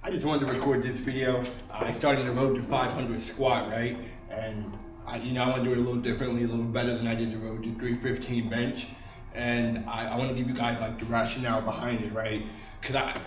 I just wanted to record this video. I started the road to 500 squat, right? And I want to do it a little differently, a little better than I did the road to 315 bench. And I want to give you guys like the rationale behind it, right? Cause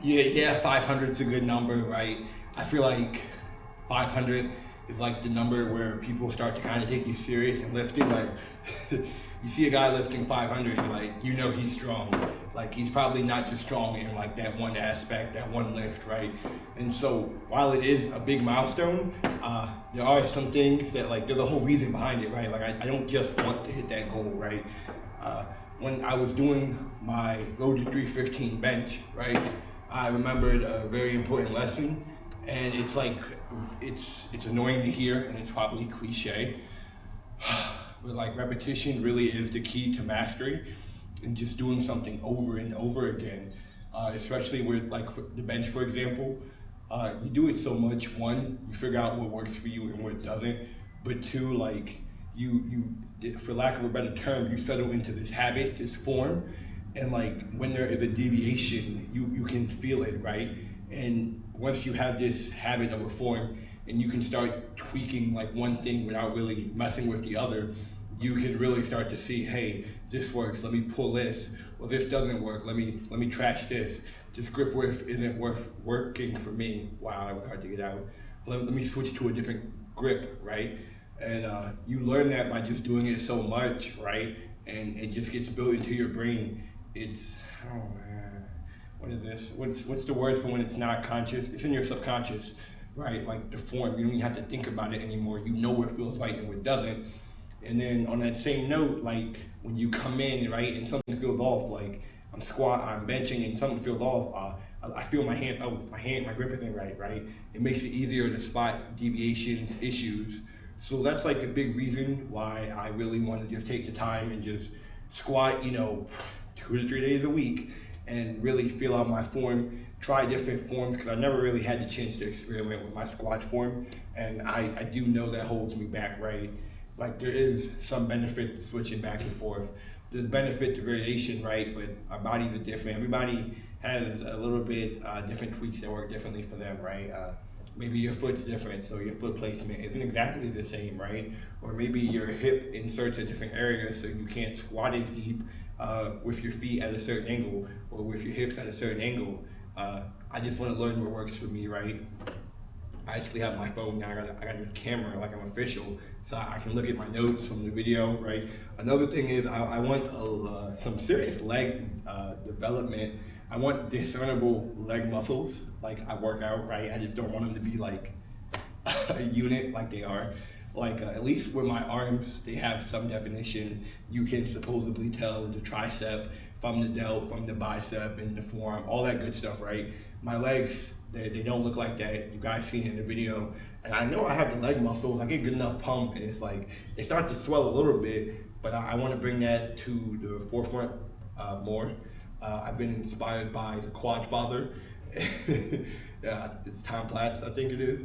500 is a good number, right? I feel like 500 is like the number where people start to kind of take you serious and lifting. Like, you see a guy lifting 500, and like, he's strong. Like, he's probably not just strong in like that one aspect, that one lift, right? And so while it is a big milestone, there are some things that like, there's a whole reason behind it, right? Like, I don't just want to hit that goal, right? When I was doing my road to 315 bench, right, I remembered a very important lesson, and it's like, it's annoying to hear, and it's probably cliche, but like repetition really is the key to mastery, and just doing something over and over again, especially with like the bench, for example. You do it so much, one, you figure out what works for you and what doesn't, but two, like you for lack of a better term, you settle into this habit, this form, and like when there is a deviation, you can feel it, right? And once you have this habit of a form and you can start tweaking like one thing without really messing with the other, you can really start to see, hey, this works, let me pull this, or this doesn't work, let me trash this. This grip width isn't working for me. Wow, that was hard to get out. Let me switch to a different grip, right? And you learn that by just doing it so much, right? And it just gets built into your brain. It's, oh man, what is this? What's the word for when it's not conscious? It's in your subconscious, right? Like the form, you don't even have to think about it anymore. You know what feels right and what doesn't. And then on that same note, like when you come in, right, and something feels off, like I'm benching and something feels off, I feel my grip isn't right? It makes it easier to spot deviations, issues. So that's like a big reason why I really want to just take the time and just squat, 2 to 3 days a week and really feel out my form, try different forms, because I never really had the chance to experiment with my squat form, and I do know that holds me back, right? Like there is some benefit to switching back and forth. There's benefit to variation, right? But our bodies are different. Everybody has a little bit different tweaks that work differently for them, right? Maybe your foot's different, so your foot placement isn't exactly the same, right? Or maybe your hip inserts a different area, so you can't squat as deep with your feet at a certain angle, or with your hips at a certain angle. I just want to learn what works for me, right? I actually have my phone now. I got a camera, like I'm official, so I can look at my notes from the video, right? Another thing is I want some serious leg development. I want discernible leg muscles, like I work out, right? I just don't want them to be like a unit like they are. Like at least with my arms, they have some definition. You can supposedly tell the tricep from the delt, from the bicep and the forearm, all that good stuff, right? My legs, they don't look like that. You guys seen it in the video. And I know I have the leg muscles. I get good enough pump, and it's like, they start to swell a little bit, but I want to bring that to the forefront more. I've been inspired by the Quad Father. It's Tom Platz, I think it is.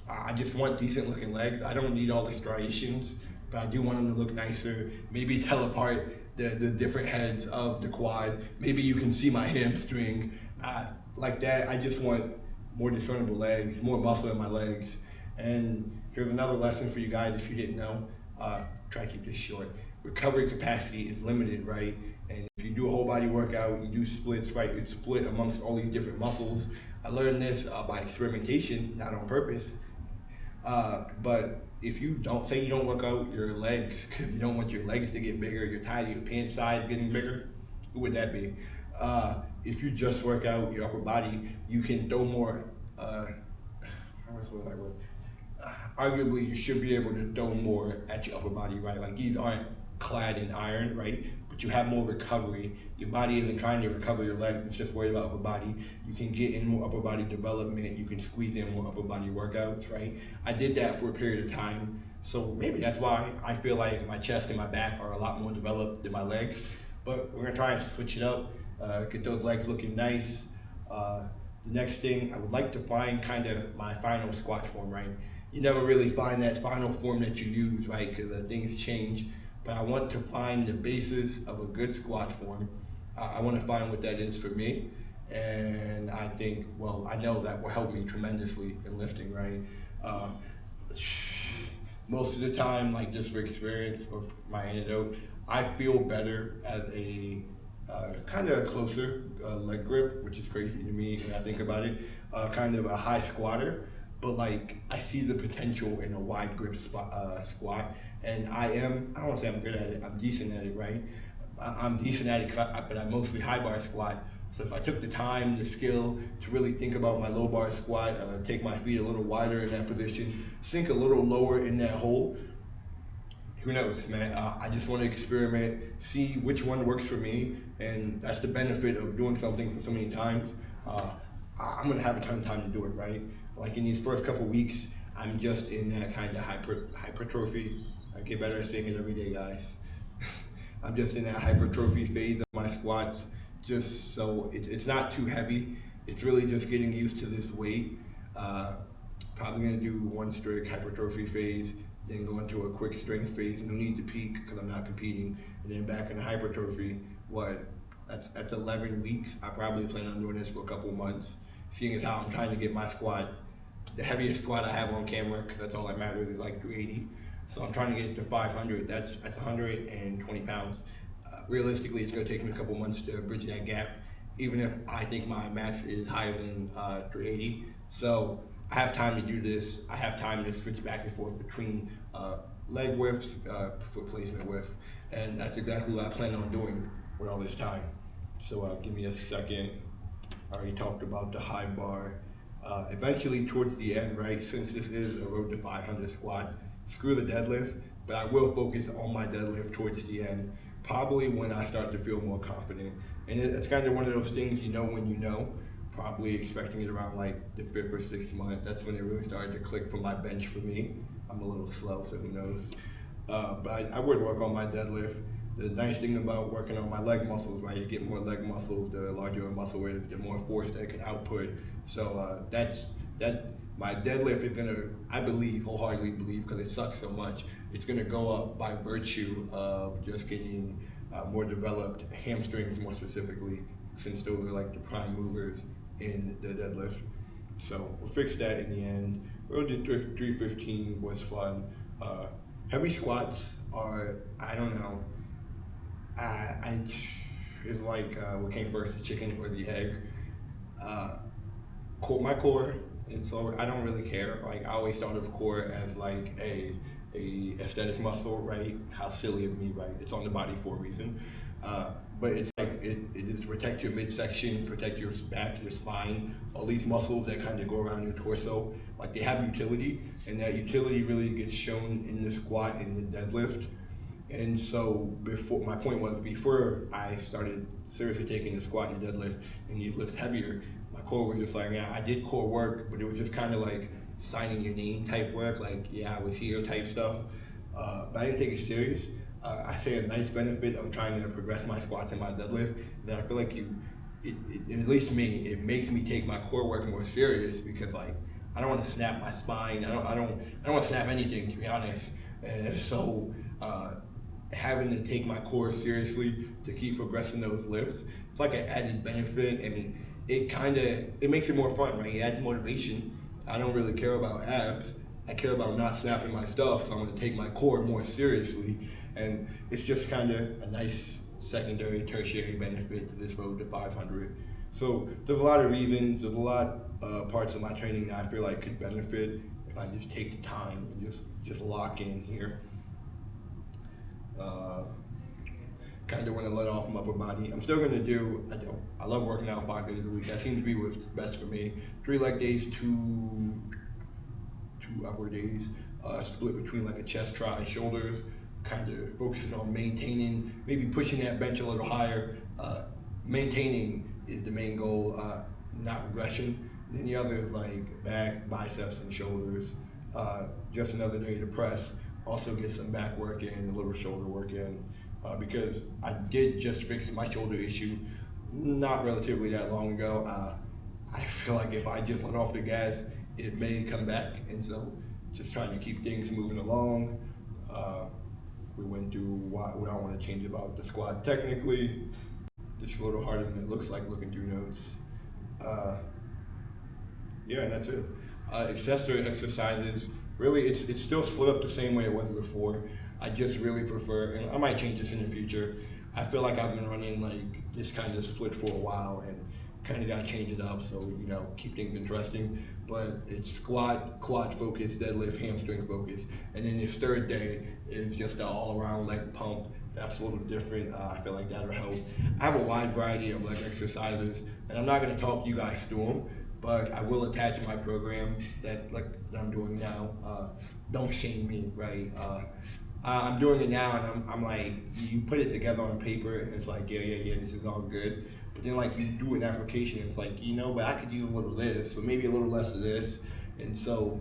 I just want decent looking legs. I don't need all the striations, but I do want them to look nicer. Maybe tell apart the different heads of the quad. Maybe you can see my hamstring. Like that, I just want more discernible legs, more muscle in my legs. And here's another lesson for you guys if you didn't know. Try to keep this short. Recovery capacity is limited, right? And if you do a whole body workout, you do splits, right? It's split amongst all these different muscles. I learned this by experimentation, not on purpose. But if you don't work out your legs because you don't want your legs to get bigger, you're tired of your pant size getting bigger, who would that be? If you just work out your upper body, you can throw more, arguably you should be able to throw more at your upper body, right? Like these aren't clad in iron, right? But you have more recovery. Your body isn't trying to recover your legs, it's just worried about upper body. You can get in more upper body development, you can squeeze in more upper body workouts, right? I did that for a period of time, so maybe that's why I feel like my chest and my back are a lot more developed than my legs. But we're gonna try and switch it up, get those legs looking nice. The next thing, I would like to find kind of my final squat form, right? You never really find that final form that you use, right? Because things change. But I want to find the basis of a good squat form. I want to find what that is for me. And I think, well, I know that will help me tremendously in lifting, right? Uh, Most of the time, like just for experience or my antidote, I feel better as a kind of a closer leg grip, which is crazy to me when I think about it. Kind of a high squatter, but like I see the potential in a wide grip squat, and I don't want to say I'm good at it. I'm decent at it, right? I'm decent at it, but I mostly high bar squat. So if I took the time, the skill to really think about my low bar squat, take my feet a little wider in that position, sink a little lower in that hole, who knows, man? I just want to experiment, see which one works for me, and that's the benefit of doing something for so many times. I'm gonna have a ton of time to do it, right? Like in these first couple weeks, I'm just in that kind of hypertrophy. I get better at saying it every day, guys. I'm just in that hypertrophy phase of my squats, just so it's not too heavy. It's really just getting used to this weight. Probably gonna do one strict hypertrophy phase, then go into a quick strength phase. No need to peak because I'm not competing, and then back into hypertrophy. That's 11 weeks. I probably plan on doing this for a couple months, seeing as how I'm trying to get my squat, the heaviest squat I have on camera, because that's all that matters, is like 380. So I'm trying to get it to 500. That's 120 pounds. Realistically, it's going to take me a couple months to bridge that gap, even if I think my max is higher than 380. So I have time to do this. I have time to switch back and forth between leg widths, foot placement width, and that's exactly what I plan on doing with all this time. So give me a second. I already talked about the high bar. Eventually, towards the end, right, since this is a road to 500 squat, screw the deadlift, but I will focus on my deadlift towards the end, probably when I start to feel more confident. And it's kind of one of those things you know when you know, probably expecting it around like the 5th or 6th month. That's when it really started to click for my bench for me. I'm a little slow, so who knows. But I would work on my deadlift. The nice thing about working on my leg muscles, right, you get more leg muscles, the larger a muscle is, the more force that it can output. So my deadlift is gonna, I believe, wholeheartedly believe, because it sucks so much, it's gonna go up by virtue of just getting more developed hamstrings, more specifically, since those are like the prime movers in the deadlift. So we'll fix that in the end. We'll do 315 was fun. Heavy squats are, I don't know, it's like what came first, the chicken or the egg. My core, and so I don't really care. Like I always thought of core as like a aesthetic muscle, right? How silly of me, right? It's on the body for a reason. But it's like it is to protect your midsection, protect your back, your spine, all these muscles that kind of go around your torso. Like they have utility, and that utility really gets shown in the squat and the deadlift. And so my point was, before I started seriously taking the squat and the deadlift and these lifts heavier, my core was just like, yeah, I did core work, but it was just kind of like signing your name type work, like, yeah, I was here type stuff. But I didn't take it serious. I say a nice benefit of trying to progress my squats and my deadlift, that I feel like at least me, it makes me take my core work more serious, because like, I don't want to snap my spine. I don't want to snap anything, to be honest. And so having to take my core seriously to keep progressing those lifts, it's like an added benefit, and it makes it more fun, right? It adds motivation. I don't really care about abs. I care about not snapping my stuff, so I'm gonna take my core more seriously. And it's just kind of a nice secondary, tertiary benefit to this road to 500. So there's a lot of reasons, there's a lot of parts of my training that I feel like could benefit if I just take the time and just lock in here. Kind of want to let off my upper body. I'm still gonna do, I love working out 5 days a week. That seems to be what's best for me. 3 leg days, two upper days, split between like a chest, tri, shoulders, kind of focusing on maintaining, maybe pushing that bench a little higher. Maintaining is the main goal, not regression. Then the other is like back, biceps, and shoulders. Just another day to press. Also get some back work in, a little shoulder work in, because I did just fix my shoulder issue not relatively that long ago. I feel like if I just let off the gas, it may come back, and so just trying to keep things moving along. We went through what I want to change about the squat technically. It's a little harder than it looks like looking through notes. Yeah, and that's it. Accessory exercises, really, it's still split up the same way it was before. I just really prefer, and I might change this in the future. I feel like I've been running like this kind of split for a while, and kind of got to change it up so keep things interesting. But it's squat, quad focus, deadlift, hamstring focus, and then this third day is just an all-around leg pump. That's a little different. I feel like that'll help. I have a wide variety of leg exercises, and I'm not going to talk you guys through them, but I will attach my program that I'm doing now. Don't shame me, right? I'm doing it now, and I'm like, you put it together on paper, and it's like, yeah, this is all good. But then like you do an application, it's like, but I could use a little of this, or maybe a little less of this. And so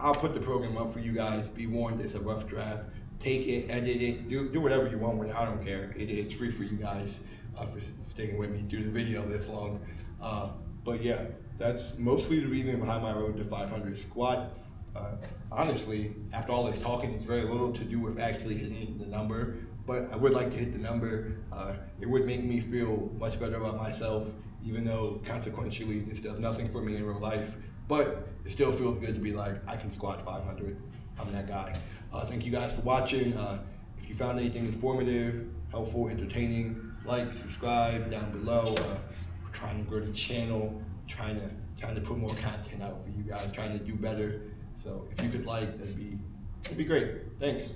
I'll put the program up for you guys. Be warned, it's a rough draft. Take it, edit it, do whatever you want with it. I don't care. It's free for you guys for sticking with me through the video this long. But yeah, that's mostly the reason behind my road to 500 squat. Honestly, after all this talking, it's very little to do with actually hitting the number, but I would like to hit the number. It would make me feel much better about myself, even though consequentially this does nothing for me in real life, but it still feels good to be like, I can squat 500. I'm that guy. Thank you guys for watching. If you found anything informative, helpful, entertaining, like, subscribe down below. We're trying to grow the channel, trying to put more content out for you guys, trying to do better. So if you could that'd be great. Thanks.